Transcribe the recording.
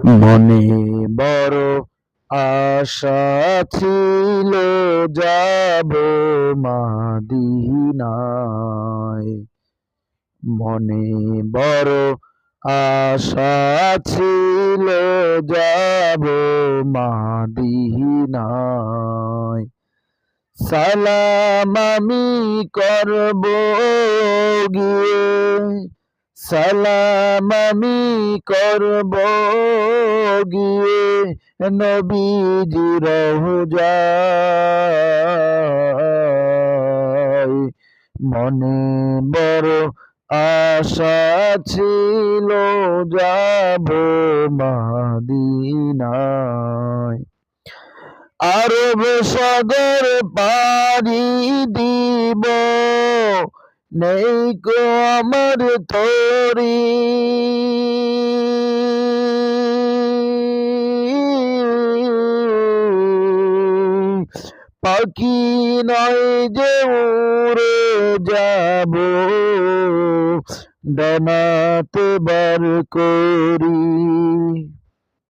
মনে বড় আশা ছিল, যাব মদিনায়। মনে বড় আশা ছিল, যাব মদিনায়। সালাম আমি করব গিয়ে, সালাম আমি করব গিয়ে নবীজি রওজায়। মনে বড় আশা ছিল, যাব মদিনায়। আরব সাগর পাড়ি দিব, নেই কো আমার তরি। পাখি নয় যে উড়ে যাব, ডানাতে বার করি।